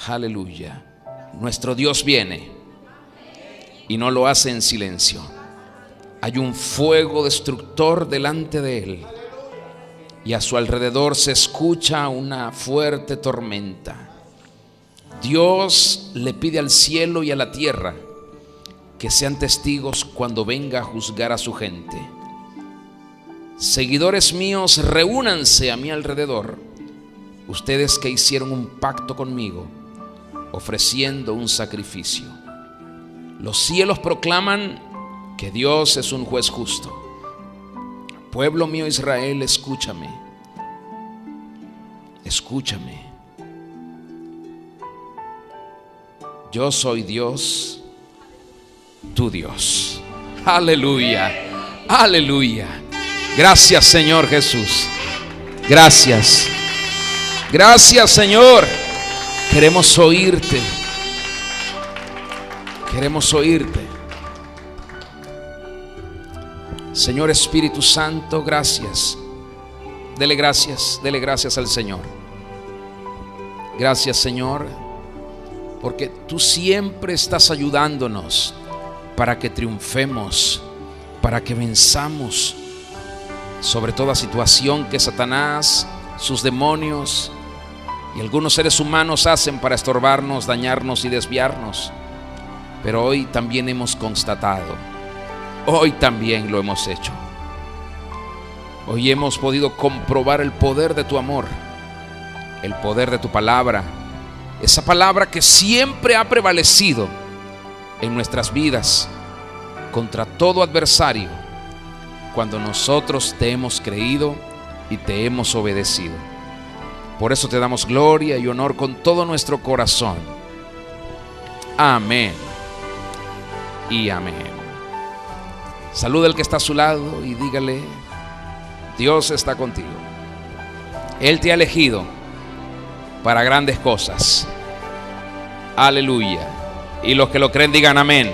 Aleluya. Nuestro Dios viene y no lo hace en silencio. Hay un fuego destructor delante de él y a su alrededor se escucha una fuerte tormenta. Dios le pide al cielo y a la tierra que sean testigos cuando venga a juzgar a su gente. Seguidores míos, reúnanse a mi alrededor, ustedes que hicieron un pacto conmigo, ofreciendo un sacrificio. Los cielos proclaman que Dios es un juez justo. Pueblo mío Israel, escúchame. Escúchame. Yo soy Dios, tu Dios. Aleluya, aleluya. Gracias, Señor Jesús. Gracias. Gracias, Señor. Queremos oírte. Queremos oírte. Señor Espíritu Santo, gracias. Dele gracias al Señor. Gracias, Señor, porque tú siempre estás ayudándonos para que triunfemos, para que venzamos sobre toda situación que Satanás, sus demonios y algunos seres humanos hacen para estorbarnos, dañarnos y desviarnos. Pero hoy también hemos constatado, hoy también lo hemos hecho. Hoy hemos podido comprobar el poder de tu amor, el poder de tu palabra, esa palabra que siempre ha prevalecido en nuestras vidas contra todo adversario cuando nosotros te hemos creído y te hemos obedecido. Por eso te damos gloria y honor con todo nuestro corazón. Amén y amén. Saluda al que está a su lado y dígale: Dios está contigo. Él te ha elegido para grandes cosas. Aleluya. Y los que lo creen digan amén.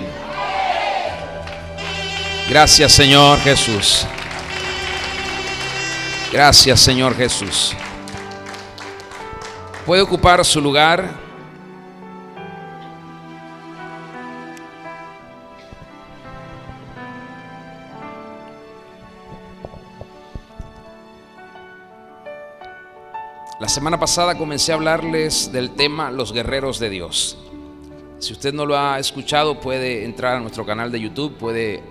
Gracias, Señor Jesús. Gracias, Señor Jesús. Puede ocupar su lugar. La semana pasada comencé a hablarles del tema Los Guerreros de Dios. Si usted no lo ha escuchado, puede entrar a nuestro canal de YouTube, puede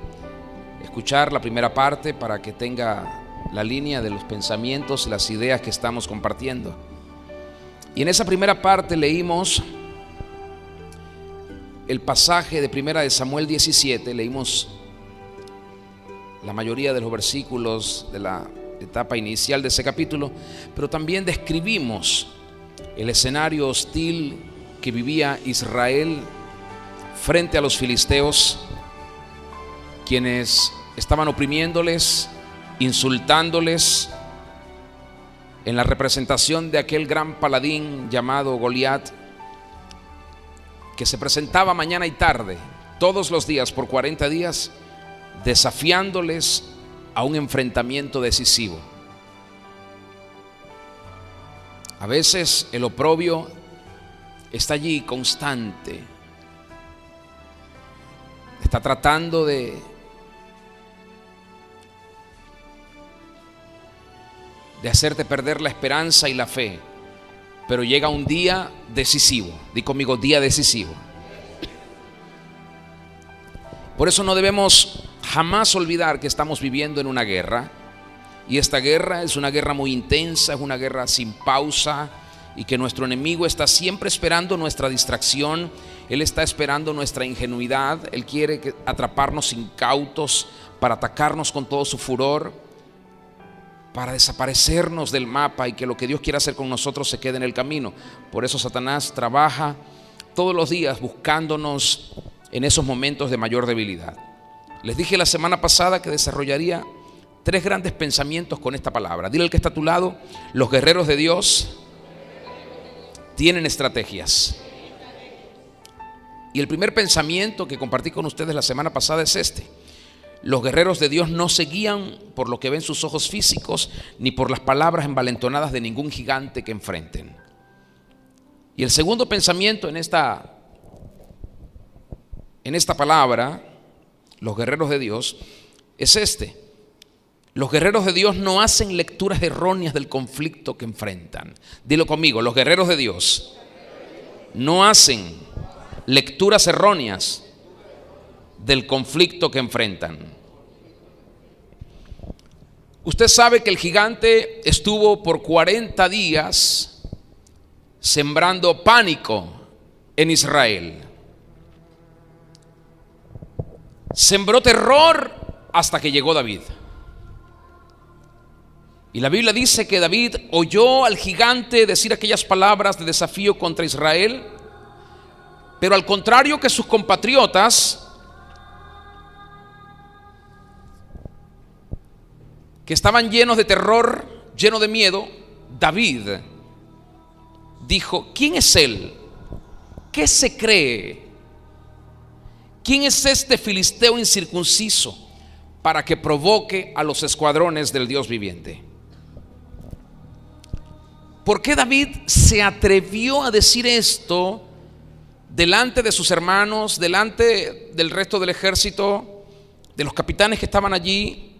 escuchar la primera parte para que tenga la línea de los pensamientos y las ideas que estamos compartiendo. Y en esa primera parte leímos el pasaje de 1 Samuel 17, leímos la mayoría de los versículos de la etapa inicial de ese capítulo, pero también describimos el escenario hostil que vivía Israel frente a los filisteos, quienes estaban oprimiéndoles, insultándoles, en la representación de aquel gran paladín llamado Goliat, que se presentaba mañana y tarde, todos los días por 40 días, desafiándoles a un enfrentamiento decisivo. A veces el oprobio está allí constante, está tratando de hacerte perder la esperanza y la fe, pero llega un día decisivo. Di conmigo: día decisivo. Por eso no debemos jamás olvidar que estamos viviendo en una guerra, y esta guerra es una guerra muy intensa, es una guerra sin pausa, y que nuestro enemigo está siempre esperando nuestra distracción. Él está esperando nuestra ingenuidad. Él quiere atraparnos incautos para atacarnos con todo su furor, para desaparecernos del mapa y que lo que Dios quiere hacer con nosotros se quede en el camino. Por eso Satanás trabaja todos los días buscándonos en esos momentos de mayor debilidad. Les dije la semana pasada que desarrollaría 3 grandes pensamientos con esta palabra. Dile al que está a tu lado: los guerreros de Dios tienen estrategias. Y el primer pensamiento que compartí con ustedes la semana pasada es este: los guerreros de Dios no se guían por lo que ven sus ojos físicos, ni por las palabras envalentonadas de ningún gigante que enfrenten. Y el segundo pensamiento en esta palabra, los guerreros de Dios, es este: los guerreros de Dios no hacen lecturas erróneas del conflicto que enfrentan. Dilo conmigo: los guerreros de Dios no hacen lecturas erróneas del conflicto que enfrentan. Usted sabe que el gigante estuvo por 40 días sembrando pánico en Israel. Sembró terror hasta que llegó David. Y la Biblia dice que David oyó al gigante decir aquellas palabras de desafío contra Israel, pero al contrario que sus compatriotas, que estaban llenos de terror, llenos de miedo, David dijo: ¿quién es él? ¿Qué se cree? ¿Quién es este filisteo incircunciso para que provoque a los escuadrones del Dios viviente? ¿Por qué David se atrevió a decir esto delante de sus hermanos, delante del resto del ejército, de los capitanes que estaban allí?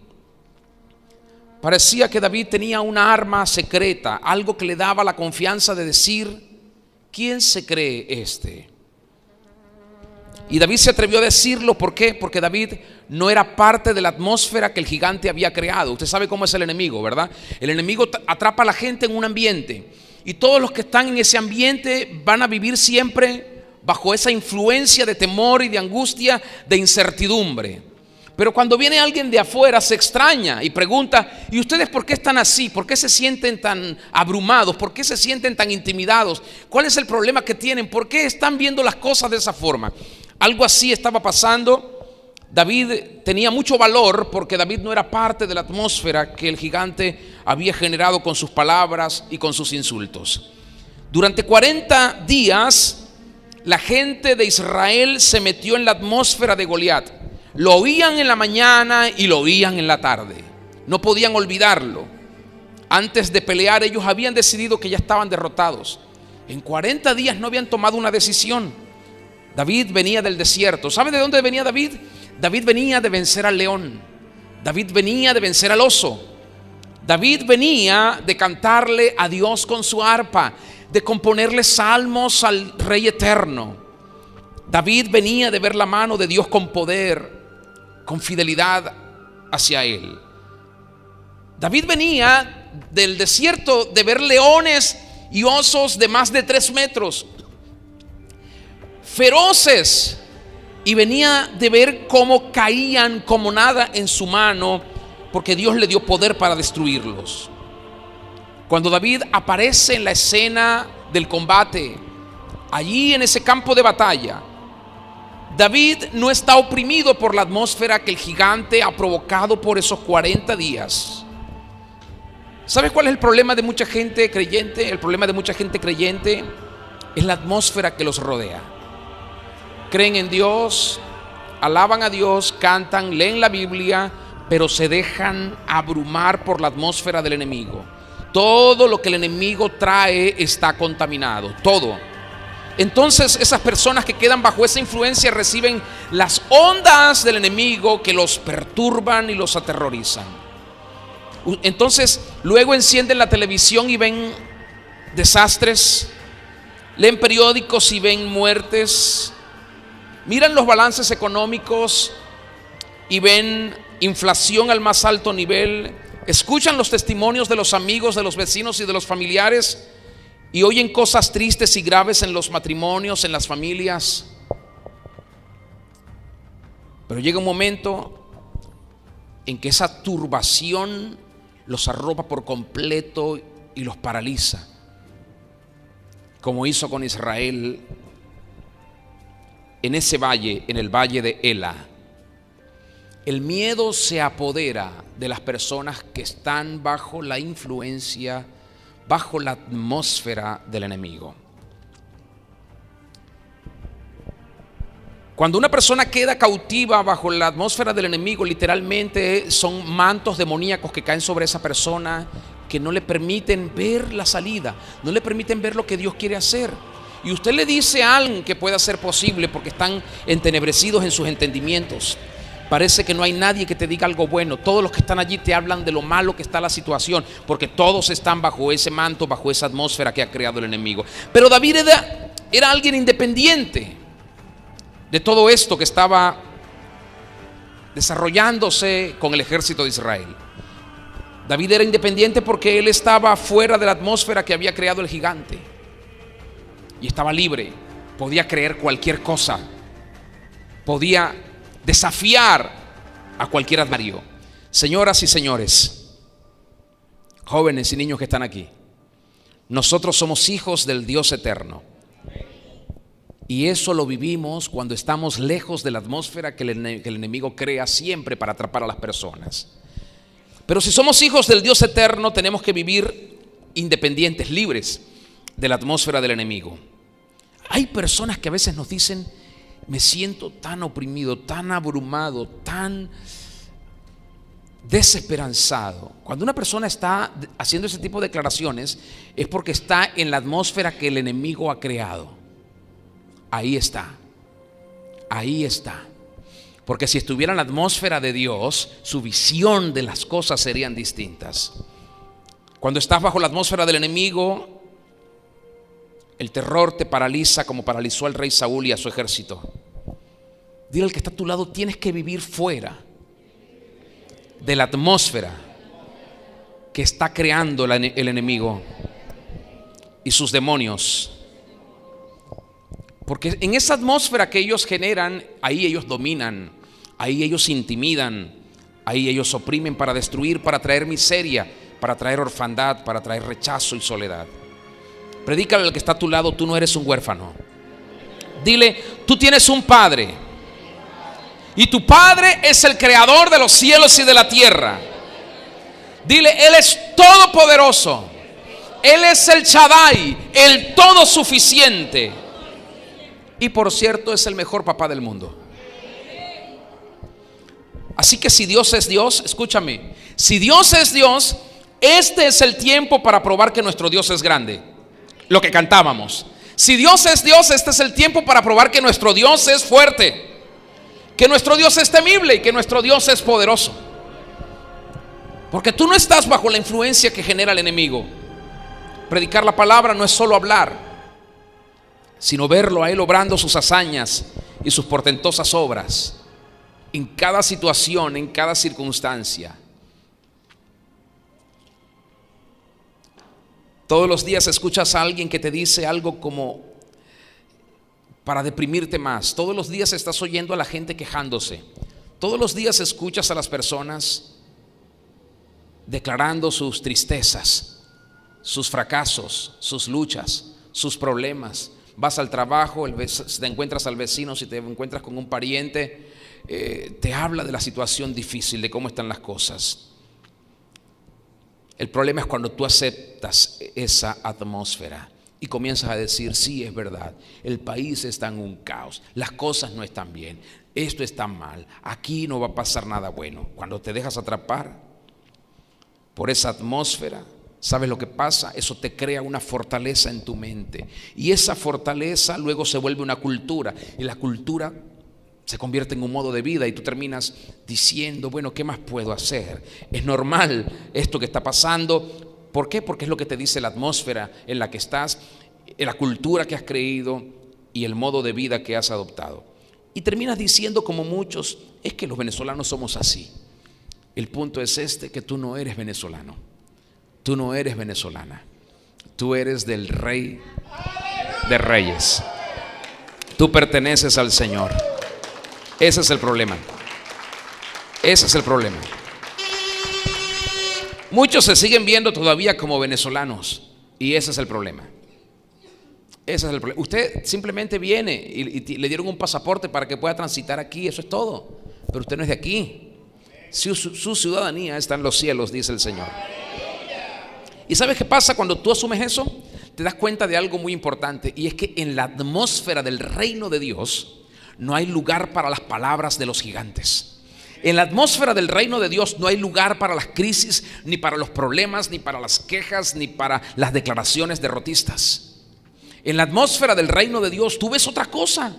Parecía que David tenía una arma secreta, algo que le daba la confianza de decir: ¿quién se cree este? Y David se atrevió a decirlo. ¿Por qué? Porque David no era parte de la atmósfera que el gigante había creado. Usted sabe cómo es el enemigo, ¿verdad? El enemigo atrapa a la gente en un ambiente, y todos los que están en ese ambiente van a vivir siempre bajo esa influencia de temor y de angustia, de incertidumbre. Pero cuando viene alguien de afuera se extraña y pregunta: ¿y ustedes por qué están así? ¿Por qué se sienten tan abrumados? ¿Por qué se sienten tan intimidados? ¿Cuál es el problema que tienen? ¿Por qué están viendo las cosas de esa forma? Algo así estaba pasando. David tenía mucho valor porque David no era parte de la atmósfera que el gigante había generado con sus palabras y con sus insultos. Durante 40 días la gente de Israel se metió en la atmósfera de Goliat. Lo oían en la mañana y lo oían en la tarde. No podían olvidarlo. Antes de pelear ellos habían decidido que ya estaban derrotados. En 40 días no habían tomado una decisión. David venía del desierto. ¿Sabe de dónde venía David? David venía de vencer al león. David venía de vencer al oso. David venía de cantarle a Dios con su arpa, de componerle salmos al Rey eterno. David venía de ver la mano de Dios con poder, con fidelidad hacia él. David venía del desierto de ver leones y osos de más de 3 metros, feroces, y venía de ver cómo caían como nada en su mano, porque Dios le dio poder para destruirlos. Cuando David aparece en la escena del combate, allí en ese campo de batalla, David no está oprimido por la atmósfera que el gigante ha provocado por esos 40 días. ¿Sabes cuál es el problema de mucha gente creyente? El problema de mucha gente creyente es la atmósfera que los rodea. Creen en Dios, alaban a Dios, cantan, leen la Biblia, pero se dejan abrumar por la atmósfera del enemigo. Todo lo que el enemigo trae está contaminado, todo. Entonces esas personas que quedan bajo esa influencia reciben las ondas del enemigo que los perturban y los aterrorizan. Entonces luego encienden la televisión y ven desastres, leen periódicos y ven muertes, miran los balances económicos y ven inflación al más alto nivel, escuchan los testimonios de los amigos, de los vecinos y de los familiares, y oyen cosas tristes y graves en los matrimonios, en las familias. Pero llega un momento en que esa turbación los arropa por completo y los paraliza, como hizo con Israel en ese valle, en el valle de Ela. El miedo se apodera de las personas que están bajo la influencia, bajo la atmósfera del enemigo. Cuando una persona queda cautiva bajo la atmósfera del enemigo, literalmente son mantos demoníacos que caen sobre esa persona, que no le permiten ver la salida, no le permiten ver lo que Dios quiere hacer. y usted le dice a alguien que pueda ser posible porque están entenebrecidos en sus entendimientos, parece que no hay nadie que te diga algo bueno. Todos los que están allí te hablan de lo malo que está la situación, porque todos están bajo ese manto, bajo esa atmósfera que ha creado el enemigo. Pero David era alguien independiente de todo esto que estaba desarrollándose con el ejército de Israel. David era independiente porque él estaba fuera de la atmósfera que había creado el gigante y estaba libre, podía creer cualquier cosa, podía desafiar a cualquier adversario. Señoras y señores, jóvenes y niños que están aquí, nosotros somos hijos del Dios eterno, y eso lo vivimos cuando estamos lejos de la atmósfera que el enemigo crea siempre para atrapar a las personas. Pero si somos hijos del Dios eterno, tenemos que vivir independientes, libres de la atmósfera del enemigo. Hay personas que a veces nos dicen: me siento tan oprimido, tan abrumado, tan desesperanzado. Cuando una persona está haciendo ese tipo de declaraciones, es porque está en la atmósfera que el enemigo ha creado. Ahí está, ahí está. Porque si estuviera en la atmósfera de Dios, su visión de las cosas serían distintas. Cuando estás bajo la atmósfera del enemigo, el terror te paraliza como paralizó al rey Saúl y a su ejército. Dile al que está a tu lado: tienes que vivir fuera de la atmósfera que está creando el enemigo y sus demonios. Porque en esa atmósfera que ellos generan, ahí ellos dominan, ahí ellos intimidan, ahí ellos oprimen para destruir, para traer miseria, para traer orfandad, para traer rechazo y soledad. Predícale al que está a tu lado: tú no eres un huérfano. Dile: tú tienes un padre, y tu padre es el creador de los cielos y de la tierra. Dile: él es todopoderoso, él es el Shaddai, el todo suficiente. Y por cierto, es el mejor papá del mundo. Así que si Dios es Dios, escúchame, si Dios es Dios, este es el tiempo para probar que nuestro Dios es grande. Lo que cantábamos: si Dios es Dios, este es el tiempo para probar que nuestro Dios es fuerte, que nuestro Dios es temible y que nuestro Dios es poderoso. Porque tú no estás bajo la influencia que genera el enemigo. Predicar la palabra no es solo hablar, sino verlo a él obrando sus hazañas y sus portentosas obras en cada situación, en cada circunstancia. Todos los días escuchas a alguien que te dice algo como para deprimirte más. Todos los días estás oyendo a la gente quejándose. Todos los días escuchas a las personas declarando sus tristezas, sus fracasos, sus luchas, sus problemas. Vas al trabajo, te encuentras al vecino, si te encuentras con un pariente, te habla de la situación difícil, de cómo están las cosas. El problema es cuando tú aceptas esa atmósfera y comienzas a decir: sí, es verdad, el país está en un caos, las cosas no están bien, esto está mal, aquí no va a pasar nada bueno. Cuando te dejas atrapar por esa atmósfera, ¿sabes lo que pasa? Eso te crea una fortaleza en tu mente, y esa fortaleza luego se vuelve una cultura, y la cultura se convierte en un modo de vida, y tú terminas diciendo: bueno, ¿qué más puedo hacer? Es normal esto que está pasando. ¿Por qué? Porque es lo que te dice la atmósfera en la que estás, la cultura que has creído y el modo de vida que has adoptado. Y terminas diciendo, como muchos: es que los venezolanos somos así. El punto es que tú no eres venezolano. Tú no eres venezolana, tú eres del Rey de Reyes. Tú perteneces al Señor. Ese es el problema. Ese es el problema. Muchos se siguen viendo todavía como venezolanos, y ese es el problema. Ese es el problema. Usted simplemente viene y le dieron un pasaporte para que pueda transitar aquí, eso es todo. Pero usted no es de aquí. Su ciudadanía está en los cielos, dice el Señor. ¿Y sabes qué pasa cuando tú asumes eso? Te das cuenta de algo muy importante, y es que en la atmósfera del reino de Dios no hay lugar para las palabras de los gigantes. En la atmósfera del reino de Dios no hay lugar para las crisis, ni para los problemas, ni para las quejas, ni para las declaraciones derrotistas. En la atmósfera del reino de Dios tú ves otra cosa.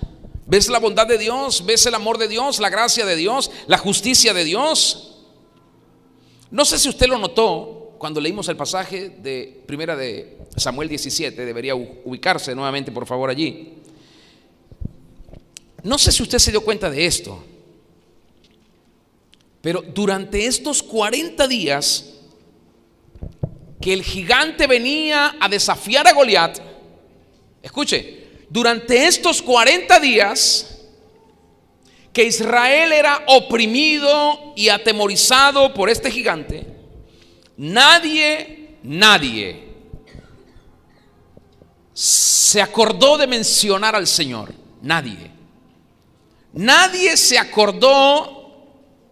Ves la bondad de Dios, ves el amor de Dios, la gracia de Dios, la justicia de Dios. No sé si usted lo notó cuando leímos el pasaje de primera de Samuel 17. Debería ubicarse nuevamente, por favor, allí. No sé si usted se dio cuenta de esto, pero durante estos 40 días que el gigante venía a desafiar a Goliat, escuche, durante estos 40 días que Israel era oprimido y atemorizado por este gigante, nadie se acordó de mencionar al Señor. Nadie se acordó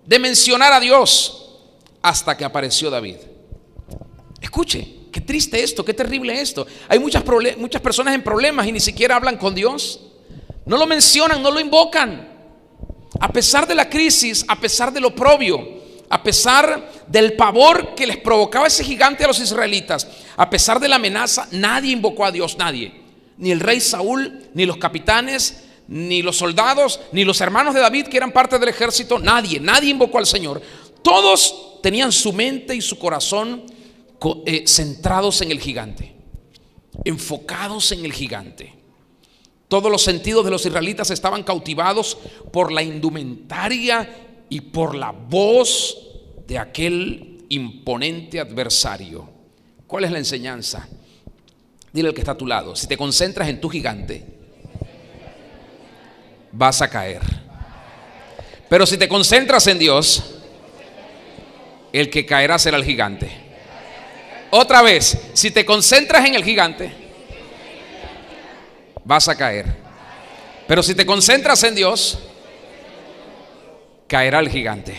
de mencionar a Dios hasta que apareció David. Escuche, qué triste esto, qué terrible esto. Hay muchas personas en problemas y ni siquiera hablan con Dios. No lo mencionan, no lo invocan. A pesar de la crisis, a pesar del oprobio, a pesar del pavor que les provocaba ese gigante a los israelitas, a pesar de la amenaza, nadie invocó a Dios, nadie. Ni el rey Saúl, ni los capitanes, ni los soldados, ni los hermanos de David que eran parte del ejército. Nadie invocó al Señor. Todos tenían su mente y su corazón centrados en el gigante, enfocados en el gigante. Todos los sentidos de los israelitas estaban cautivados por la indumentaria y por la voz de aquel imponente adversario. ¿Cuál es la enseñanza? Dile al que está a tu lado: si te concentras en tu gigante, vas a caer. Pero si te concentras en Dios, el que caerá será el gigante. Otra vez, si te concentras en el gigante, vas a caer. Pero si te concentras en Dios, caerá el gigante.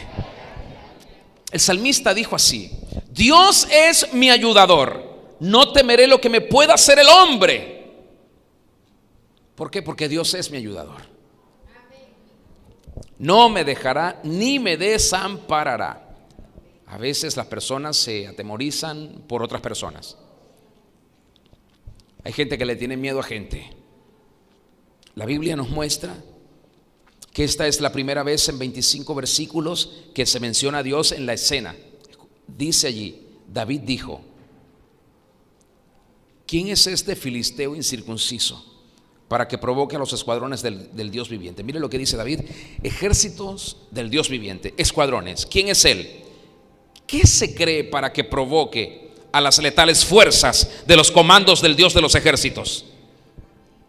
El salmista dijo así: Dios es mi ayudador, no temeré lo que me pueda hacer el hombre. ¿Por qué? Porque Dios es mi ayudador. No me dejará ni me desamparará. A veces las personas se atemorizan por otras personas. Hay gente que le tiene miedo a gente. La Biblia nos muestra que esta es la primera vez en 25 versículos que se menciona a Dios en la escena. Dice allí, David dijo: ¿quién es este filisteo incircunciso para que provoque a los escuadrones del Dios viviente? Mire lo que dice David: ejércitos del Dios viviente, escuadrones. ¿Quién es él? ¿Qué se cree para que provoque a las letales fuerzas de los comandos del Dios de los ejércitos?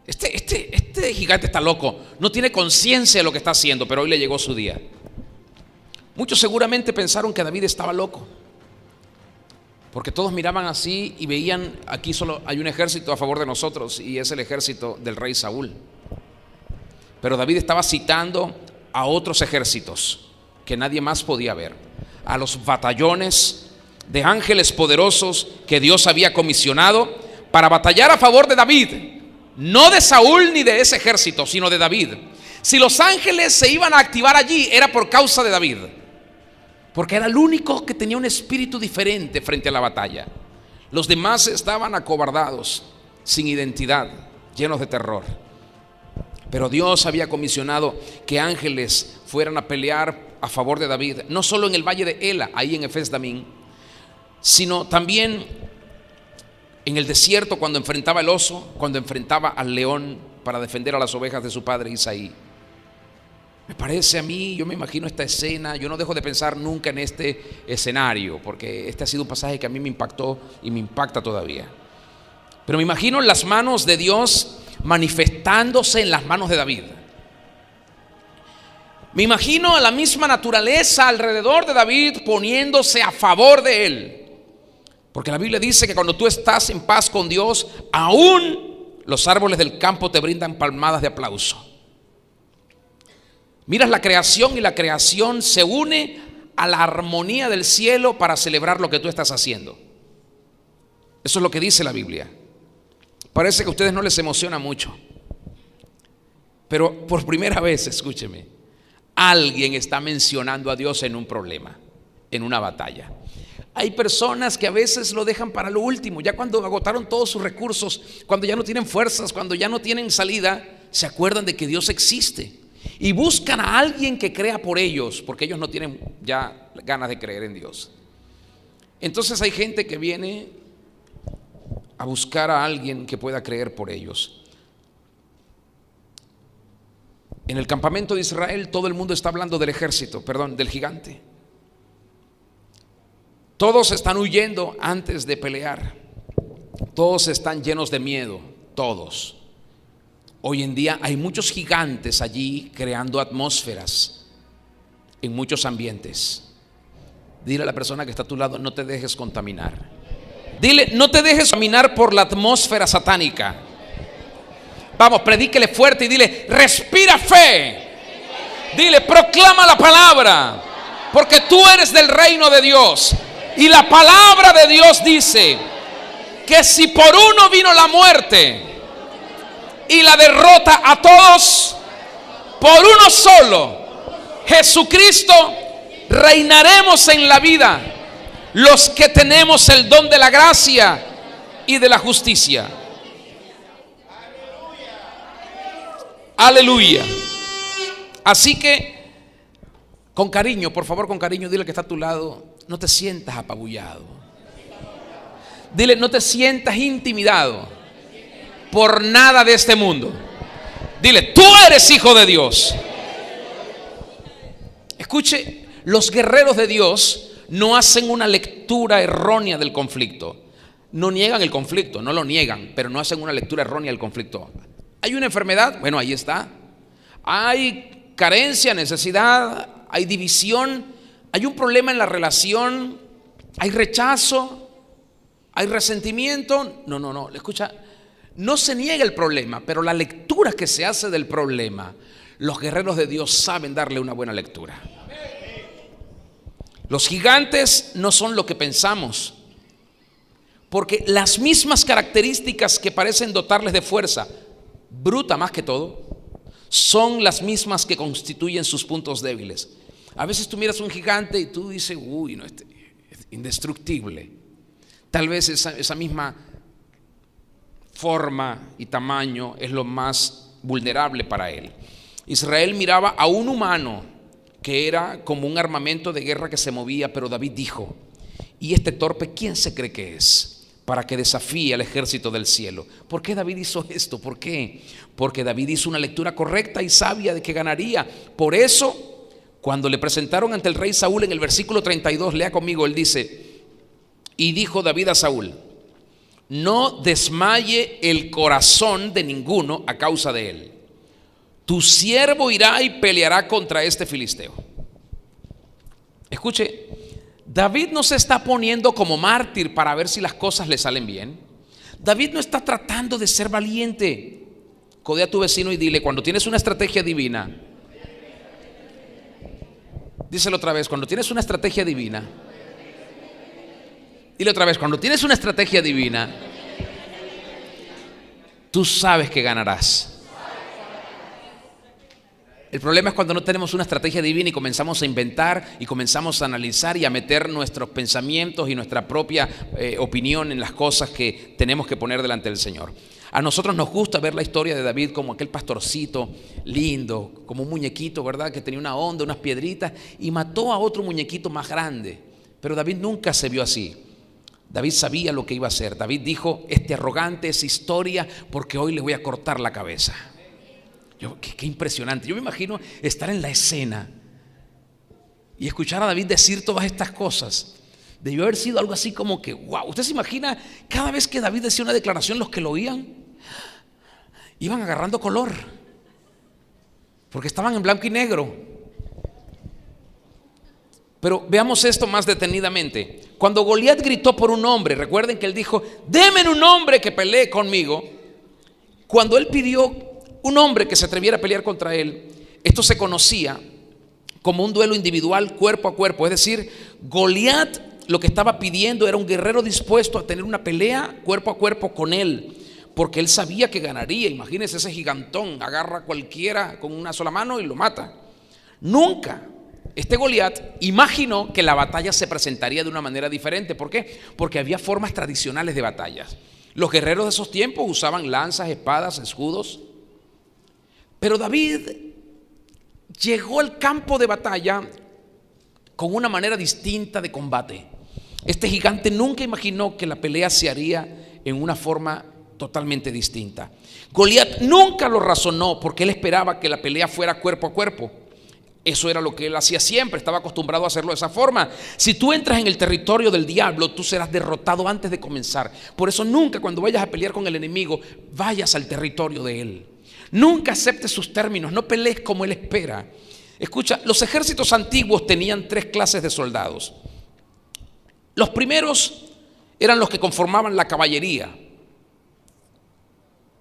Este gigante está loco, no tiene conciencia de lo que está haciendo, pero hoy le llegó su día. Muchos seguramente pensaron que David estaba loco, porque todos miraban así y veían: aquí solo hay un ejército a favor de nosotros, y es el ejército del rey Saúl. Pero David estaba citando a otros ejércitos que nadie más podía ver, a los batallones de ángeles poderosos que Dios había comisionado para batallar a favor de David. No de Saúl ni de ese ejército, sino de David. Si los ángeles se iban a activar allí, era por causa de David, porque era el único que tenía un espíritu diferente frente a la batalla. Los demás estaban acobardados, sin identidad, llenos de terror. Pero Dios había comisionado que ángeles fueran a pelear a favor de David, no solo en el valle de Ela, ahí en Efes Damín, sino también en el desierto, cuando enfrentaba el oso, cuando enfrentaba al león para defender a las ovejas de su padre Isaí. Me parece a mí, yo me imagino esta escena, yo no dejo de pensar nunca en este escenario, porque este ha sido un pasaje que a mí me impactó y me impacta todavía. Pero me imagino las manos de Dios manifestándose en las manos de David. Me imagino a la misma naturaleza alrededor de David poniéndose a favor de él. Porque la Biblia dice que cuando tú estás en paz con Dios, aún los árboles del campo te brindan palmadas de aplauso. Miras la creación y la creación se une a la armonía del cielo para celebrar lo que tú estás haciendo. Eso es lo que dice la Biblia. Parece que a ustedes no les emociona mucho, pero por primera vez, escúcheme, alguien está mencionando a Dios en un problema, en una batalla. Hay personas que a veces lo dejan para lo último, ya cuando agotaron todos sus recursos, cuando ya no tienen fuerzas, cuando ya no tienen salida, se acuerdan de que Dios existe y buscan a alguien que crea por ellos, porque ellos no tienen ya ganas de creer en Dios. Entonces hay gente que viene a buscar a alguien que pueda creer por ellos. En el campamento de Israel todo el mundo está hablando del ejército, del gigante. Todos están huyendo antes de pelear. Todos están llenos de miedo, todos. Hoy en día hay muchos gigantes allí creando atmósferas en muchos ambientes. Dile a la persona que está a tu lado, no te dejes contaminar. Dile, no te dejes contaminar por la atmósfera satánica. Vamos, predíquele fuerte y dile, respira fe. Dile, proclama la palabra, porque tú eres del reino de Dios. Y la palabra de Dios dice que si por uno vino la muerte y la derrota a todos, por uno solo, Jesucristo, reinaremos en la vida los que tenemos el don de la gracia y de la justicia. Aleluya. Así que, con cariño, por favor, con cariño, dile que está a tu lado, no te sientas apabullado. Dile, no te sientas intimidado por nada de este mundo. Dile, tú eres hijo de Dios. Escuche, los guerreros de Dios no hacen una lectura errónea del conflicto. No niegan el conflicto, no lo niegan, pero no hacen una lectura errónea del conflicto. ¿Hay una enfermedad? Bueno, ahí está. Hay carencia, necesidad, hay división, hay un problema en la relación, hay rechazo, hay resentimiento. No, escucha, no se niega el problema, pero la lectura que se hace del problema, los guerreros de Dios saben darle una buena lectura. Los gigantes no son lo que pensamos, porque las mismas características que parecen dotarles de fuerza, bruta más que todo, son las mismas que constituyen sus puntos débiles. A veces tú miras un gigante y tú dices, uy, no, es indestructible. Tal vez esa misma forma y tamaño es lo más vulnerable para él. Israel miraba a un humano que era como un armamento de guerra que se movía, pero David dijo, ¿y este torpe quién se cree que es para que desafíe al ejército del cielo? ¿Por qué David hizo esto? ¿Por qué? Porque David hizo una lectura correcta y sabia de que ganaría. Por eso, cuando le presentaron ante el rey Saúl en el versículo 32, lea conmigo, él dice, y dijo David a Saúl, no desmaye el corazón de ninguno a causa de él. Tu siervo irá y peleará contra este filisteo. Escuche, David no se está poniendo como mártir para ver si las cosas le salen bien. David no está tratando de ser valiente. Codea a tu vecino y dile, cuando tienes una estrategia divina, díselo otra vez, cuando tienes una estrategia divina, dile otra vez, cuando tienes una estrategia divina, tú sabes que ganarás. El problema es cuando no tenemos una estrategia divina y comenzamos a inventar y comenzamos a analizar y a meter nuestros pensamientos y nuestra propia opinión en las cosas que tenemos que poner delante del Señor. A nosotros nos gusta ver la historia de David como aquel pastorcito lindo, como un muñequito, ¿verdad? Que tenía una onda, unas piedritas y mató a otro muñequito más grande. Pero David nunca se vio así. David sabía lo que iba a hacer. David dijo, este arrogante es historia porque hoy le voy a cortar la cabeza. Qué impresionante. Yo me imagino estar en la escena y escuchar a David decir todas estas cosas. Debió haber sido algo así como que, wow. ¿Usted se imagina cada vez que David decía una declaración, los que lo oían iban agarrando color? Porque estaban en blanco y negro. Pero veamos esto más detenidamente. Cuando Goliat gritó por un hombre, recuerden que él dijo, denme un hombre que pelee conmigo. Cuando él pidió un hombre que se atreviera a pelear contra él, esto se conocía como un duelo individual cuerpo a cuerpo. Es decir, Goliat lo que estaba pidiendo era un guerrero dispuesto a tener una pelea cuerpo a cuerpo con él, porque él sabía que ganaría. Imagínense ese gigantón, agarra a cualquiera con una sola mano y lo mata. Nunca este Goliat imaginó que la batalla se presentaría de una manera diferente. ¿Por qué? Porque había formas tradicionales de batallas. Los guerreros de esos tiempos usaban lanzas, espadas, escudos. Pero David llegó al campo de batalla con una manera distinta de combate. Este gigante nunca imaginó que la pelea se haría en una forma totalmente distinta. Goliat nunca lo razonó porque él esperaba que la pelea fuera cuerpo a cuerpo. Eso era lo que él hacía siempre, estaba acostumbrado a hacerlo de esa forma. Si tú entras en el territorio del diablo, tú serás derrotado antes de comenzar. Por eso nunca, cuando vayas a pelear con el enemigo, vayas al territorio de él. Nunca aceptes sus términos, no pelees como él espera. Escucha, los ejércitos antiguos tenían 3 clases de soldados. Los primeros eran los que conformaban la caballería.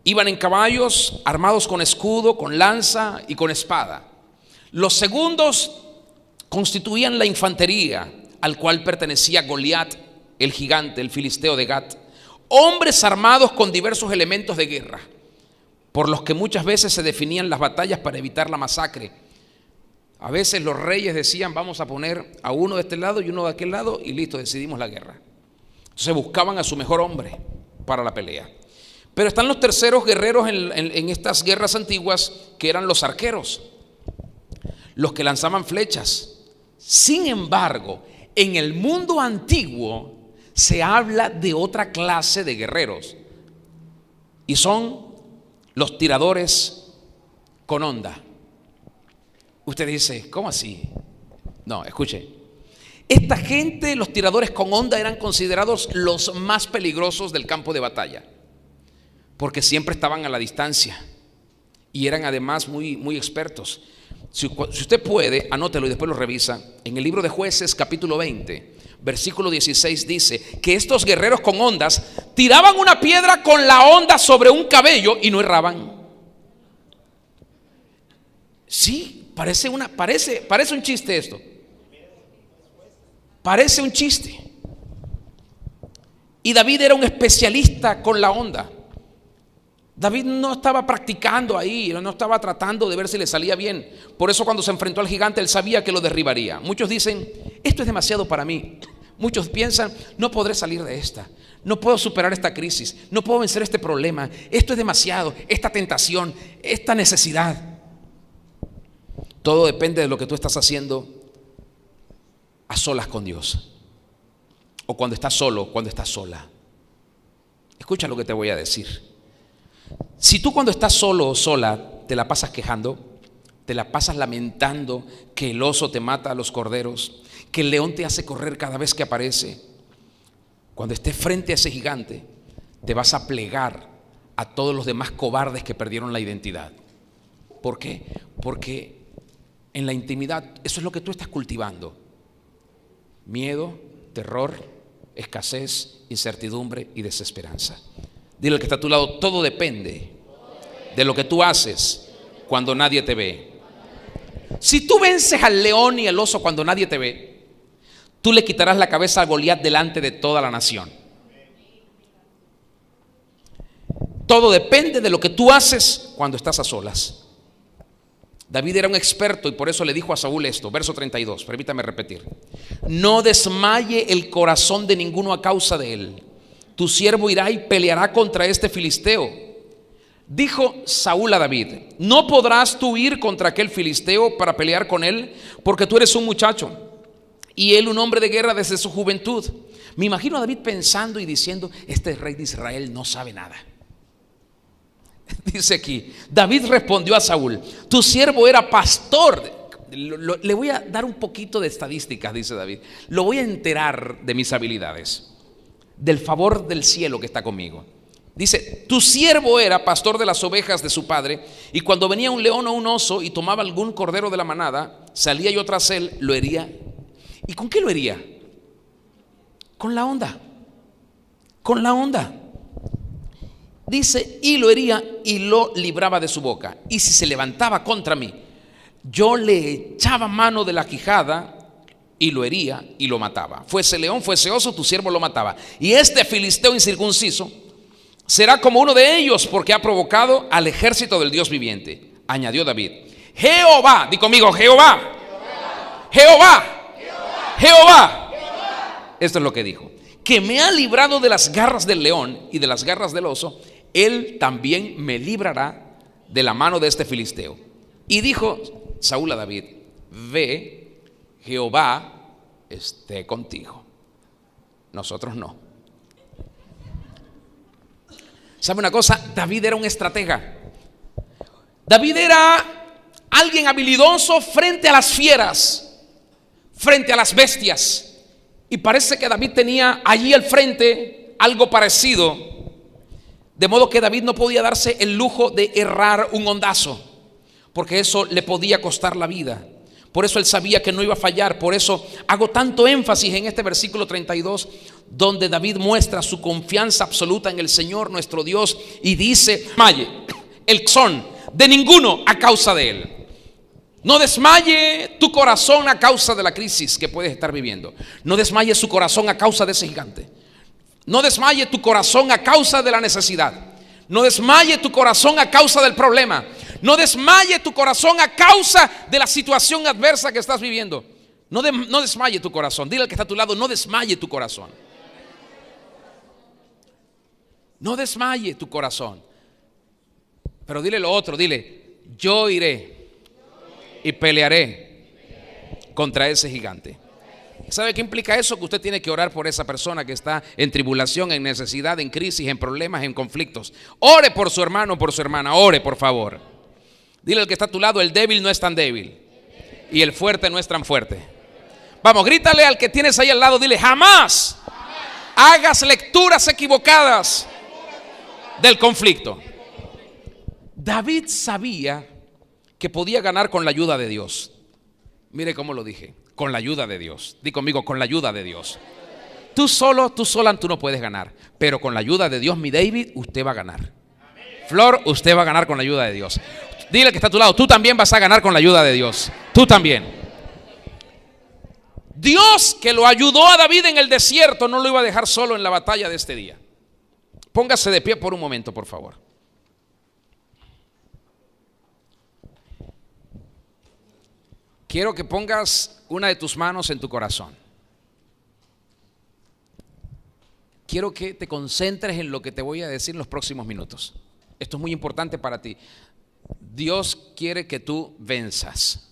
Iban en caballos, armados con escudo, con lanza y con espada. Los segundos constituían la infantería, al cual pertenecía Goliat, el gigante, el filisteo de Gat. Hombres armados con diversos elementos de guerra, por los que muchas veces se definían las batallas para evitar la masacre. A veces los reyes decían: vamos a poner a uno de este lado y uno de aquel lado, y listo, decidimos la guerra. Entonces buscaban a su mejor hombre para la pelea. Pero están los terceros guerreros en estas guerras antiguas, que eran los arqueros, los que lanzaban flechas. Sin embargo, en el mundo antiguo se habla de otra clase de guerreros, y son los tiradores con honda. Usted dice: ¿cómo así? No, escuche. Esta gente, los tiradores con honda, eran considerados los más peligrosos del campo de batalla, porque siempre estaban a la distancia y eran además muy expertos. Si usted puede, anótelo y después lo revisa. En el libro de Jueces, capítulo 20, versículo 16, dice que estos guerreros con hondas tiraban una piedra con la honda sobre un cabello y no erraban. Sí, parece un chiste esto. Parece un chiste. Y David era un especialista con la honda. David no estaba practicando ahí, no estaba tratando de ver si le salía bien. Por eso cuando se enfrentó al gigante, él sabía que lo derribaría. Muchos dicen: esto es demasiado para mí. Muchos piensan: no podré salir de esta, no puedo superar esta crisis, no puedo vencer este problema, esto es demasiado, esta tentación, esta necesidad. Todo depende de lo que tú estás haciendo a solas con Dios, o cuando estás solo, cuando estás sola. Escucha lo que te voy a decir. Si tú, cuando estás solo o sola, te la pasas quejando, te la pasas lamentando que el oso te mata a los corderos, que el león te hace correr cada vez que aparece, cuando estés frente a ese gigante, te vas a plegar a todos los demás cobardes que perdieron la identidad. ¿Por qué? Porque en la intimidad eso es lo que tú estás cultivando: miedo, terror, escasez, incertidumbre y desesperanza. Dile al que está a tu lado: todo depende de lo que tú haces cuando nadie te ve. Si tú vences al león y al oso cuando nadie te ve, tú le quitarás la cabeza a Goliat delante de toda la nación. Todo depende de lo que tú haces cuando estás a solas. David era un experto y por eso le dijo a Saúl esto, verso 32, permítame repetir: no desmaye el corazón de ninguno a causa de él. Tu siervo irá y peleará contra este filisteo. Dijo Saúl a David: no podrás tú ir contra aquel filisteo para pelear con él, porque tú eres un muchacho y él un hombre de guerra desde su juventud. Me imagino a David pensando y diciendo: este rey de Israel no sabe nada. Dice aquí: David respondió a Saúl: tu siervo era pastor. Le voy a dar un poquito de estadísticas, dice David. Lo voy a enterar de mis habilidades, del favor del cielo que está conmigo. Dice: tu siervo era pastor de las ovejas de su padre, y cuando venía un león o un oso y tomaba algún cordero de la manada, salía yo tras él, lo hería. ¿Y con qué lo hería? Con la honda. Con la honda. Dice: y lo hería y lo libraba de su boca. Y si se levantaba contra mí, yo le echaba mano de la quijada y lo hería y lo mataba. Fuese león, fuese oso, tu siervo lo mataba. Y este filisteo incircunciso será como uno de ellos, porque ha provocado al ejército del Dios viviente. Añadió David: Jehová, di conmigo, Jehová, Jehová, Jehová. Esto es lo que dijo: que me ha librado de las garras del león y de las garras del oso, él también me librará de la mano de este filisteo. Y dijo Saúl a David: ve, Jehová esté contigo. Nosotros no. ¿Sabe una cosa? David era un estratega. David era alguien habilidoso frente a las fieras, frente a las bestias. Y parece que David tenía allí al frente algo parecido, de modo que David no podía darse el lujo de errar un hondazo, porque eso le podía costar la vida. Por eso él sabía que no iba a fallar. Por eso hago tanto énfasis en este versículo 32, donde David muestra su confianza absoluta en el Señor nuestro Dios y dice: desmaye el son de ninguno a causa de él. No desmaye tu corazón a causa de la crisis que puedes estar viviendo. No desmaye su corazón a causa de ese gigante. No desmaye tu corazón a causa de la necesidad. No desmaye tu corazón a causa del problema. No desmaye tu corazón a causa de la situación adversa que estás viviendo. No desmaye tu corazón. Dile al que está a tu lado: no desmaye tu corazón. No desmaye tu corazón. Pero dile lo otro, dile: yo iré y pelearé contra ese gigante. ¿Sabe qué implica eso? Que usted tiene que orar por esa persona que está en tribulación, en necesidad, en crisis, en problemas, en conflictos. Ore por su hermano, por su hermana. Ore, por favor. Dile al que está a tu lado: el débil no es tan débil y el fuerte no es tan fuerte. Vamos, grítale al que tienes ahí al lado. Dile: jamás hagas lecturas equivocadas del conflicto. David sabía que podía ganar con la ayuda de Dios. Mire cómo lo dije: con la ayuda de Dios. Di conmigo: con la ayuda de Dios. Tú sola, tú no puedes ganar, pero con la ayuda de Dios, mi David, usted va a ganar. Flor, usted va a ganar con la ayuda de Dios. Dile que está a tu lado: tú también vas a ganar con la ayuda de Dios. Tú también. Dios, que lo ayudó a David en el desierto, no lo iba a dejar solo en la batalla de este día. Póngase de pie por un momento, por favor. Quiero que pongas una de tus manos en tu corazón. Quiero que te concentres en lo que te voy a decir en los próximos minutos. Esto es muy importante para ti. Dios quiere que tú venzas,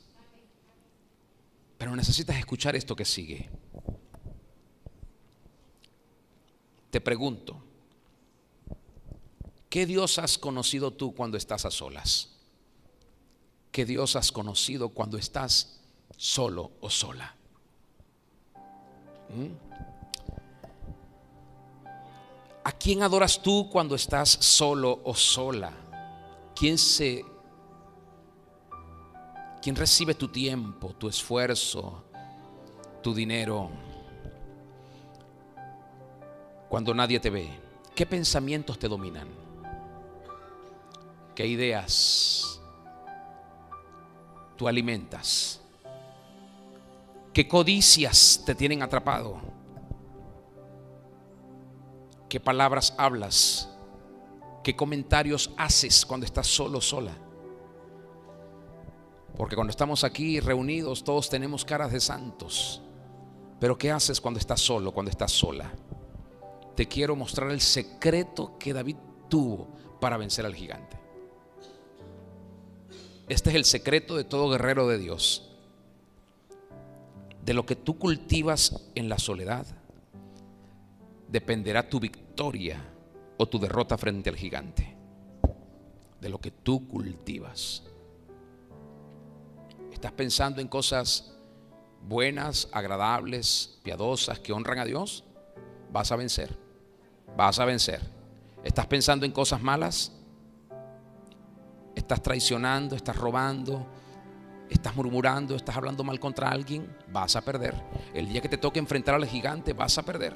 pero necesitas escuchar esto que sigue. Te pregunto: ¿qué Dios has conocido tú cuando estás a solas? ¿Qué Dios has conocido cuando estás solo o sola? ¿A quién adoras tú cuando estás solo o sola? ¿Quién recibe tu tiempo, tu esfuerzo, tu dinero cuando nadie te ve? ¿Qué pensamientos te dominan? ¿Qué ideas tú alimentas? ¿Qué codicias te tienen atrapado? ¿Qué palabras hablas? ¿Qué comentarios haces cuando estás solo o sola? Porque cuando estamos aquí reunidos todos tenemos caras de santos. Pero ¿qué haces cuando estás solo, cuando estás sola? Te quiero mostrar el secreto que David tuvo para vencer al gigante. Este es el secreto de todo guerrero de Dios. De lo que tú cultivas en la soledad dependerá tu victoria o tu derrota frente al gigante. De lo que tú cultivas. ¿Estás pensando en cosas buenas, agradables, piadosas, que honran a Dios? Vas a vencer. Vas a vencer. ¿Estás pensando en cosas malas? ¿Estás traicionando? ¿Estás robando? ¿Estás murmurando? ¿Estás hablando mal contra alguien? Vas a perder. El día que te toque enfrentar al gigante, vas a perder.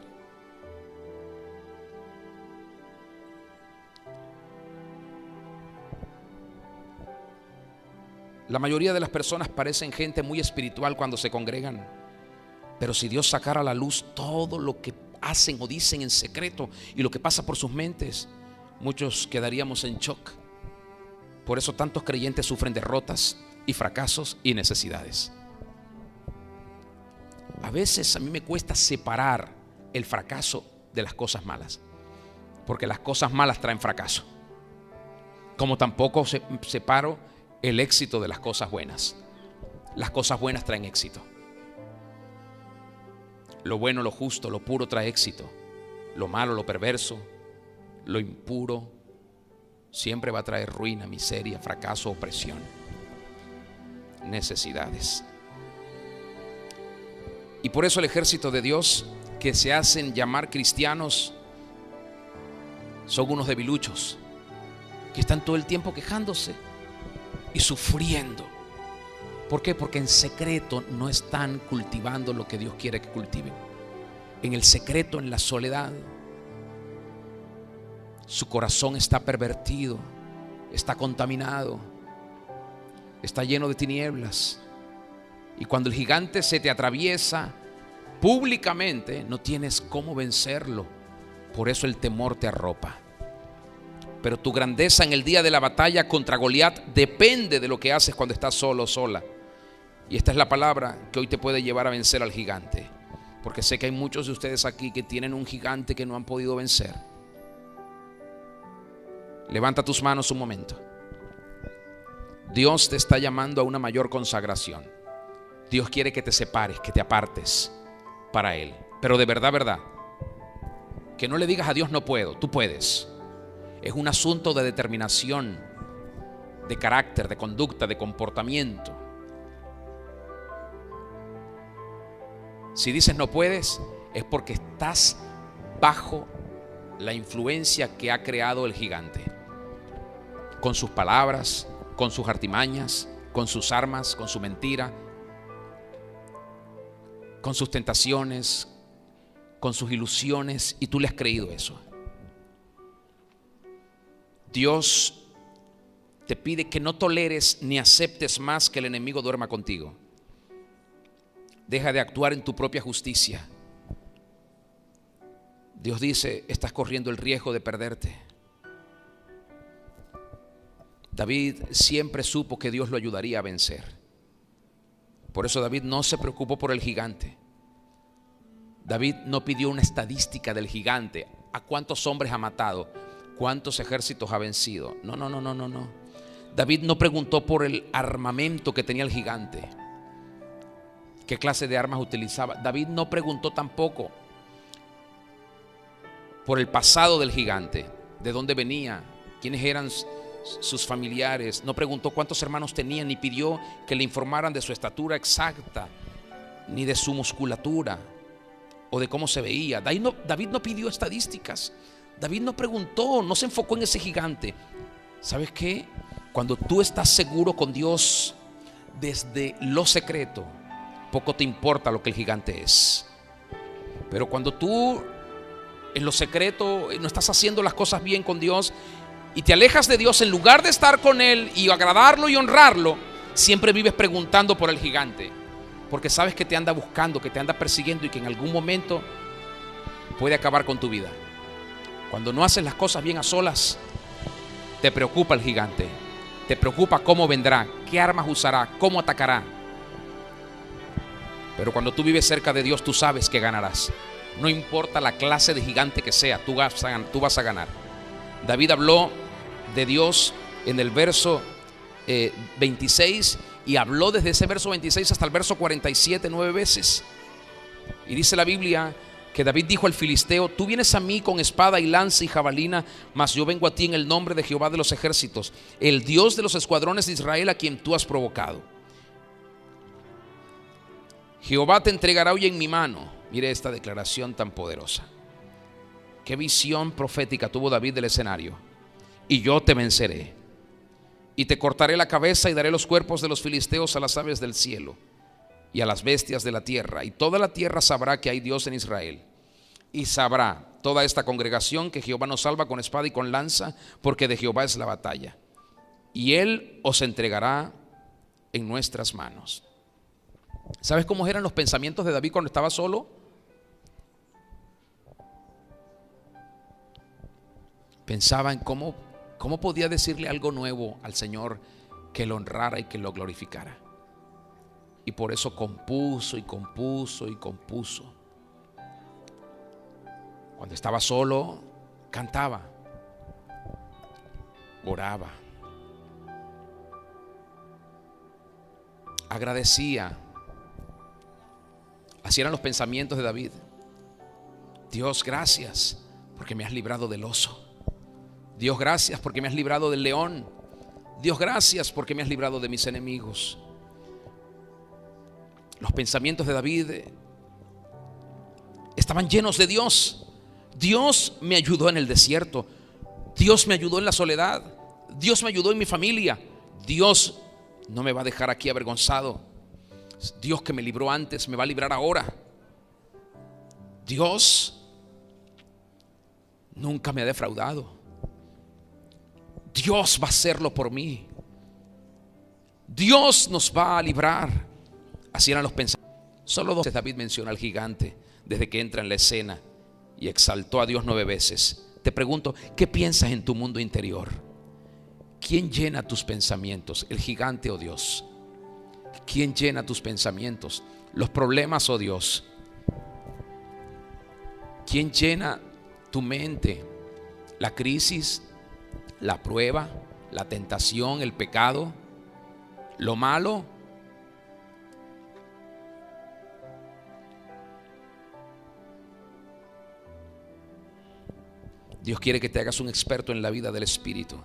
La mayoría de las personas parecen gente muy espiritual cuando se congregan, pero si Dios sacara a la luz todo lo que hacen o dicen en secreto y lo que pasa por sus mentes, muchos quedaríamos en shock. Por eso tantos creyentes sufren derrotas y fracasos y necesidades. A veces a mí me cuesta separar el fracaso de las cosas malas, porque las cosas malas traen fracaso. Como tampoco separo el éxito de las cosas buenas. Las cosas buenas traen éxito. Lo bueno, lo justo, lo puro trae éxito. Lo malo, lo perverso, lo impuro, siempre va a traer ruina, miseria, fracaso, opresión, necesidades. Y por eso el ejército de Dios, que se hacen llamar cristianos, son unos debiluchos que están todo el tiempo quejándose y sufriendo. ¿Por qué? Porque en secreto no están cultivando lo que Dios quiere que cultiven. En el secreto, en la soledad, su corazón está pervertido, está contaminado, está lleno de tinieblas. Y cuando el gigante se te atraviesa públicamente, no tienes cómo vencerlo. Por eso el temor te arropa. Pero tu grandeza en el día de la batalla contra Goliat depende de lo que haces cuando estás solo o sola. Y esta es la palabra que hoy te puede llevar a vencer al gigante. Porque sé que hay muchos de ustedes aquí que tienen un gigante que no han podido vencer. Levanta tus manos un momento. Dios te está llamando a una mayor consagración. Dios quiere que te separes, que te apartes para Él. Pero de verdad, verdad, que no le digas a Dios no puedo, tú puedes. Es un asunto de determinación, de carácter, de conducta, de comportamiento. Si dices no puedes, es porque estás bajo la influencia que ha creado el gigante, con sus palabras, con sus artimañas, con sus armas, con su mentira, con sus tentaciones, con sus ilusiones, y tú le has creído eso. Dios te pide que no toleres ni aceptes más que el enemigo duerma contigo. Deja de actuar en tu propia justicia. Dios dice, estás corriendo el riesgo de perderte. David siempre supo que Dios lo ayudaría a vencer. Por eso David no se preocupó por el gigante. David no pidió una estadística del gigante. ¿A cuántos hombres ha matado? ¿Cuántos ejércitos ha vencido? No. David no preguntó por el armamento que tenía el gigante. ¿Qué clase de armas utilizaba? David no preguntó tampoco por el pasado del gigante, de dónde venía, quiénes eran sus familiares. No preguntó cuántos hermanos tenía, ni pidió que le informaran de su estatura exacta, ni de su musculatura o de cómo se veía. David no pidió estadísticas. David no preguntó, no se enfocó en ese gigante. ¿Sabes qué? Cuando tú estás seguro con Dios desde lo secreto, poco te importa lo que el gigante es. Pero cuando tú en lo secreto no estás haciendo las cosas bien con Dios y te alejas de Dios, en lugar de estar con Él y agradarlo y honrarlo, siempre vives preguntando por el gigante, porque sabes que te anda buscando, que te anda persiguiendo y que en algún momento puede acabar con tu vida. Cuando no haces las cosas bien a solas, te preocupa el gigante, te preocupa cómo vendrá, qué armas usará, cómo atacará. Pero cuando tú vives cerca de Dios, tú sabes que ganarás. No importa la clase de gigante que sea, tú vas a ganar. David habló de Dios en el verso 26 y habló desde ese verso 26 hasta el verso 47 9 veces. Y dice la Biblia que David dijo al filisteo: tú vienes a mí con espada y lanza y jabalina, mas yo vengo a ti en el nombre de Jehová de los ejércitos, el Dios de los escuadrones de Israel, a quien tú has provocado. Jehová te entregará hoy en mi mano. Mire esta declaración tan poderosa. Qué visión profética tuvo David del escenario. Y yo te venceré, y te cortaré la cabeza y daré los cuerpos de los filisteos a las aves del cielo y a las bestias de la tierra, y toda la tierra sabrá que hay Dios en Israel. Y sabrá toda esta congregación que Jehová nos salva con espada y con lanza, porque de Jehová es la batalla, y Él os entregará en nuestras manos. ¿Sabes cómo eran los pensamientos de David cuando estaba solo? Pensaba en cómo podía decirle algo nuevo al Señor que lo honrara y que lo glorificara. y por eso compuso y compuso y compuso. Cuando estaba solo, cantaba, oraba, agradecía. Así eran los pensamientos de David. Dios, gracias porque me has librado del oso. Dios, gracias porque me has librado del león. Dios, gracias porque me has librado de mis enemigos. Los pensamientos de David estaban llenos de Dios. Dios me ayudó en el desierto. Dios me ayudó en la soledad. Dios me ayudó en mi familia. Dios no me va a dejar aquí avergonzado. Dios que me libró antes me va a librar ahora. Dios nunca me ha defraudado. Dios va a hacerlo por mí. Dios nos va a librar. Así eran los pensamientos. Solo 2 veces David menciona al gigante desde que entra en la escena y exaltó a Dios 9 veces. Te pregunto, ¿qué piensas en tu mundo interior? ¿Quién llena tus pensamientos? ¿El gigante o Dios? ¿Quién llena tus pensamientos? ¿Los problemas o Dios? ¿Quién llena tu mente? ¿La crisis? ¿La prueba? ¿La tentación? ¿El pecado? ¿Lo malo? Dios quiere que te hagas un experto en la vida del Espíritu.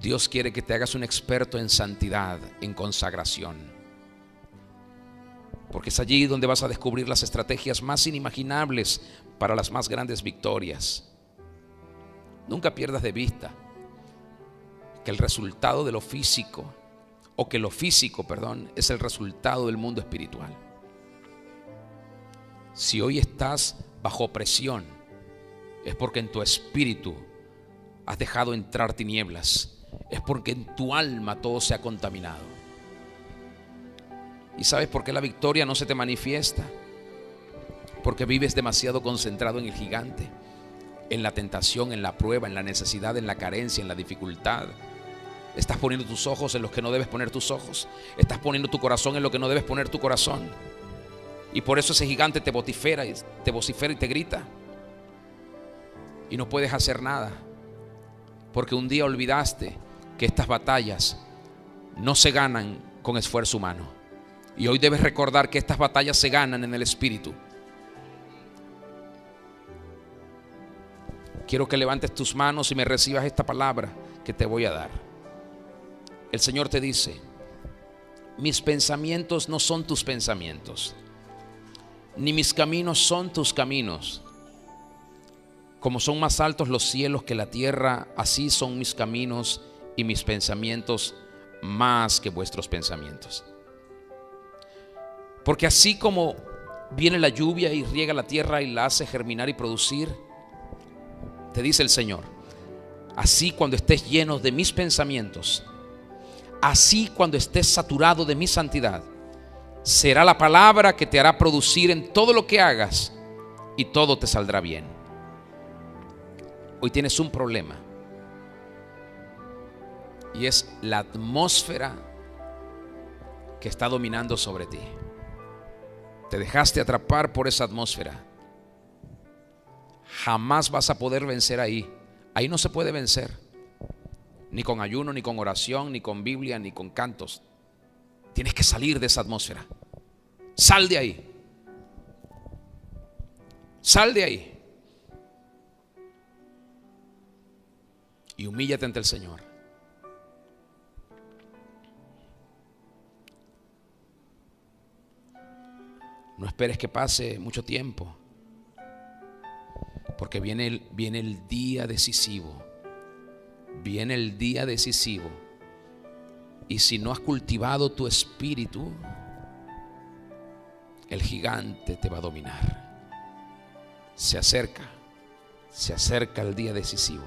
Dios quiere que te hagas un experto en santidad, en consagración. Porque es allí donde vas a descubrir las estrategias más inimaginables para las más grandes victorias. Nunca pierdas de vista que el resultado de lo físico, o que lo físico, perdón, es el resultado del mundo espiritual. Si hoy estás bajo presión, es porque en tu espíritu has dejado entrar tinieblas. Es porque en tu alma todo se ha contaminado. ¿Y sabes por qué la victoria no se te manifiesta? Porque vives demasiado concentrado en el gigante, en la tentación, en la prueba, en la necesidad, en la carencia, en la dificultad. Estás poniendo tus ojos en los que no debes poner tus ojos. Estás poniendo tu corazón en lo que no debes poner tu corazón. Y por eso ese gigante te vocifera y te grita. Y no puedes hacer nada. Porque un día olvidaste que estas batallas no se ganan con esfuerzo humano. Y hoy debes recordar que estas batallas se ganan en el Espíritu. Quiero que levantes tus manos y me recibas esta palabra que te voy a dar. El Señor te dice: mis pensamientos no son tus pensamientos, ni mis caminos son tus caminos. Como son más altos los cielos que la tierra, así son mis caminos y mis pensamientos más que vuestros pensamientos. Porque así como viene la lluvia y riega la tierra y la hace germinar y producir, te dice el Señor, así cuando estés lleno de mis pensamientos, así cuando estés saturado de mi santidad, será la palabra que te hará producir en todo lo que hagas y todo te saldrá bien. Hoy tienes un problema y es la atmósfera que está dominando sobre ti. Te dejaste atrapar por esa atmósfera. Jamás vas a poder vencer ahí. Ahí no se puede vencer, ni con ayuno, ni con oración, ni con Biblia, ni con cantos. Tienes que salir de esa atmósfera. Sal de ahí. Sal de ahí. Y humíllate ante el Señor. No esperes que pase mucho tiempo, porque viene el día decisivo. Viene el día decisivo. Y si no has cultivado tu espíritu, el gigante te va a dominar. Se acerca el día decisivo.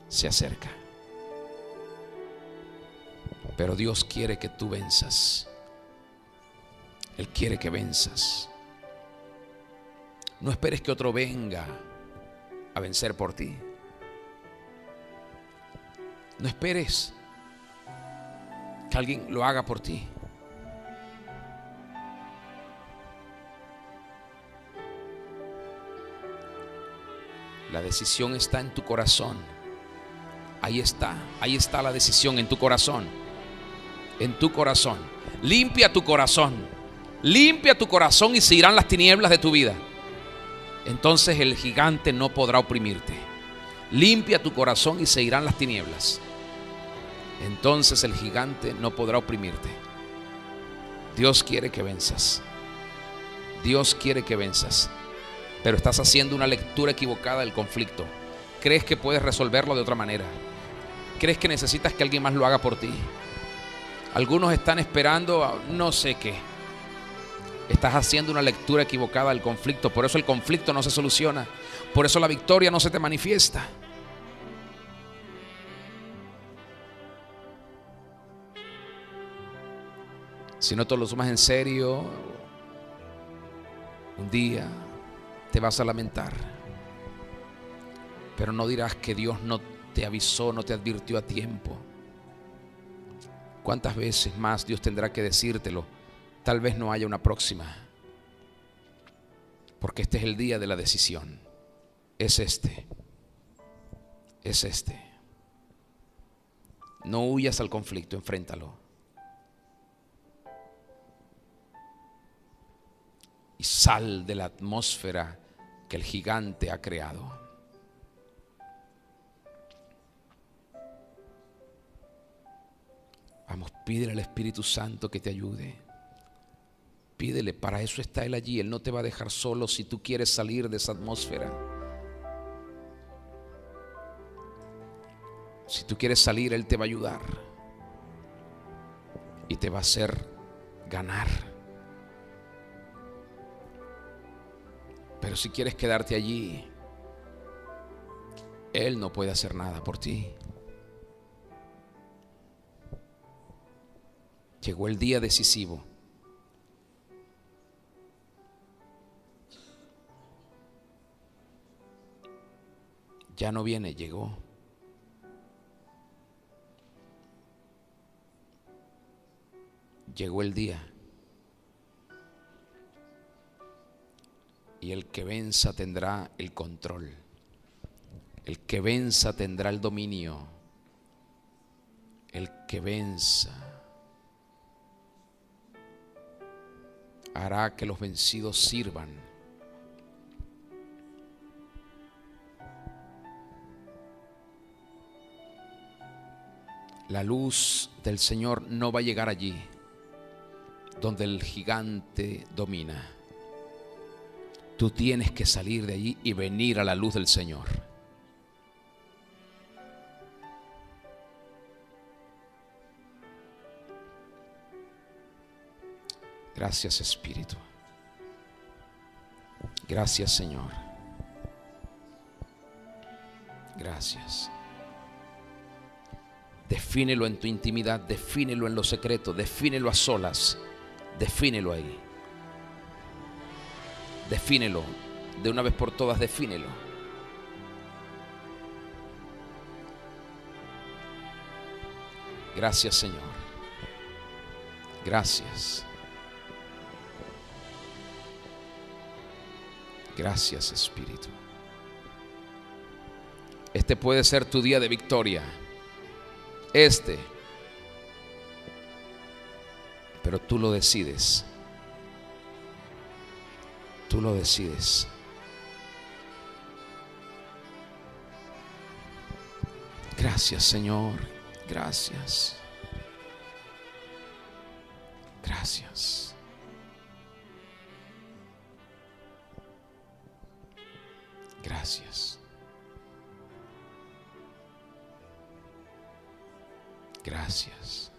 Se acerca. Pero Dios quiere que tú venzas. Él quiere que venzas. No esperes que otro venga a vencer por ti. No esperes que alguien lo haga por ti. La decisión está en tu corazón. Ahí está la decisión en tu corazón. En tu corazón. Limpia tu corazón. Limpia tu corazón y se irán las tinieblas de tu vida. Entonces el gigante no podrá oprimirte. Limpia tu corazón y se irán las tinieblas. Entonces el gigante no podrá oprimirte. Dios quiere que venzas. Dios quiere que venzas. Pero estás haciendo una lectura equivocada del conflicto. Crees que puedes resolverlo de otra manera. Crees que necesitas que alguien más lo haga por ti. Algunos están esperando a no sé qué. Estás haciendo una lectura equivocada del conflicto. Por eso el conflicto no se soluciona. Por eso la victoria no se te manifiesta. Si no te lo tomas en serio, un día te vas a lamentar. Pero no dirás que Dios no te avisó, no te advirtió a tiempo. ¿Cuántas veces más Dios tendrá que decírtelo? Tal vez no haya una próxima. Porque este es el día de la decisión. Es este. Es este. No huyas al conflicto, enfréntalo. Y sal de la atmósfera que el gigante ha creado. Vamos, pídele al Espíritu Santo que te ayude. Pídele, para eso está Él allí. Él no te va a dejar solo si tú quieres salir de esa atmósfera. Si tú quieres salir, Él te va a ayudar. Y te va a hacer ganar. Pero si quieres quedarte allí, Él no puede hacer nada por ti. Llegó el día decisivo. Ya no viene, llegó. Llegó el día. Y el que venza tendrá el control. El que venza tendrá el dominio. El que venza hará que los vencidos sirvan. La luz del Señor no va a llegar allí donde el gigante domina. Tú tienes que salir de allí y venir a la luz del Señor. Gracias, Espíritu. Gracias, Señor. Gracias. Defínelo en tu intimidad, defínelo en lo secreto, defínelo a solas, defínelo ahí. Defínelo, de una vez por todas, defínelo. Gracias, Señor. Gracias. Gracias, Espíritu. Este puede ser tu día de victoria. Pero tú lo decides. Tú lo decides. Gracias, Señor. Gracias. Gracias. Gracias. Gracias.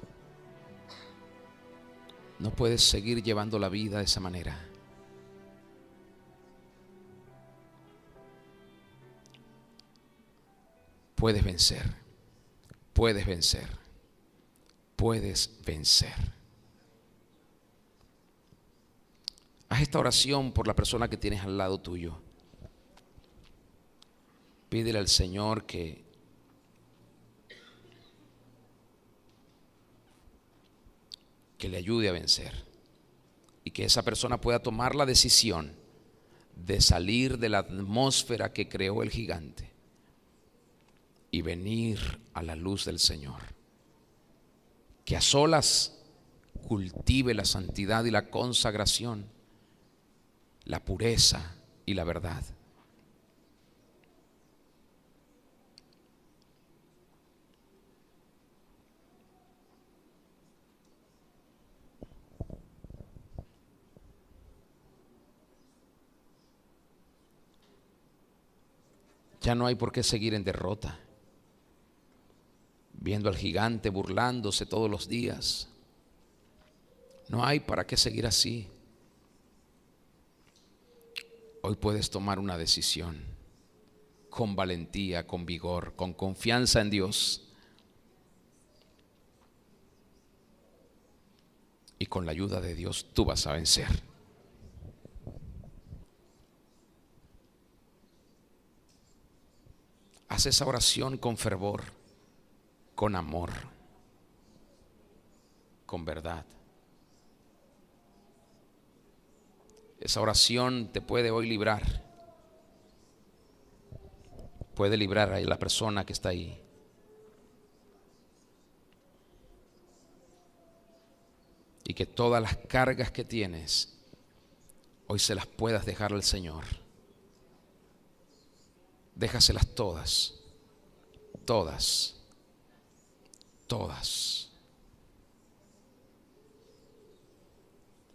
No puedes seguir llevando la vida de esa manera. Puedes vencer. Puedes vencer. Puedes vencer. Haz esta oración por la persona que tienes al lado tuyo. Pídele al Señor que le ayude a vencer y que esa persona pueda tomar la decisión de salir de la atmósfera que creó el gigante y venir a la luz del Señor. Que a solas cultive la santidad y la consagración, la pureza y la verdad. Ya no hay por qué seguir en derrota, viendo al gigante burlándose todos los días. No hay para qué seguir así. Hoy puedes tomar una decisión con valentía, con vigor, con confianza en Dios y con la ayuda de Dios tú vas a vencer. Haz esa oración con fervor, con amor, con verdad. Esa oración te puede hoy librar. Puede librar a la persona que está ahí. Y que todas las cargas que tienes, hoy se las puedas dejar al Señor. Déjaselas todas, todas, todas.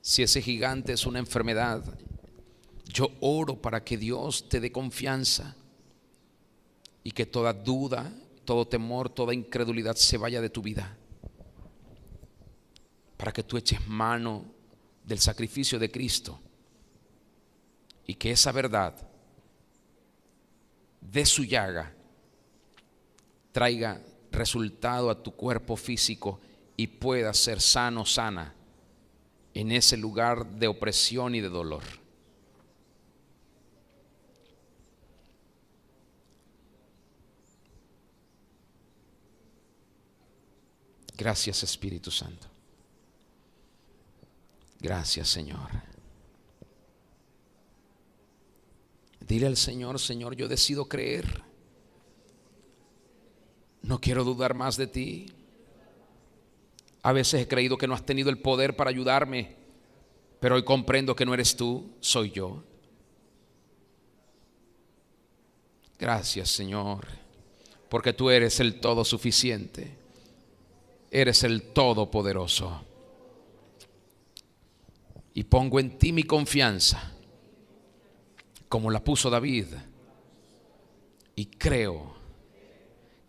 Si ese gigante es una enfermedad, yo oro para que Dios te dé confianza y que toda duda, todo temor, toda incredulidad se vaya de tu vida, para que tú eches mano del sacrificio de Cristo y que esa verdad de su llaga traiga resultado a tu cuerpo físico y puedas ser sano, sana en ese lugar de opresión y de dolor. Gracias, Espíritu Santo. Gracias, Señor. Dile al Señor: Señor, yo decido creer. No quiero dudar más de ti. A veces he creído que no has tenido el poder para ayudarme, pero hoy comprendo que no eres tú, soy yo. Gracias, Señor, porque tú eres el todo suficiente. Eres el todopoderoso. Y pongo en ti mi confianza, como la puso David, y creo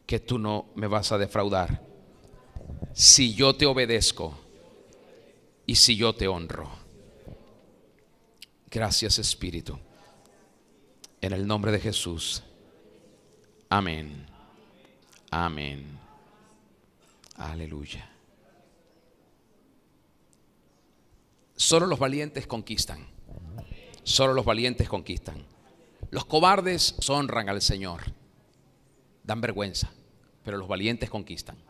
que tú no me vas a defraudar si yo te obedezco y si yo te honro. Gracias, Espíritu, en el nombre de Jesús. Amén. Amén. Aleluya. Solo los valientes conquistan. Solo los valientes conquistan. Los cobardes honran al Señor, dan vergüenza, pero los valientes conquistan.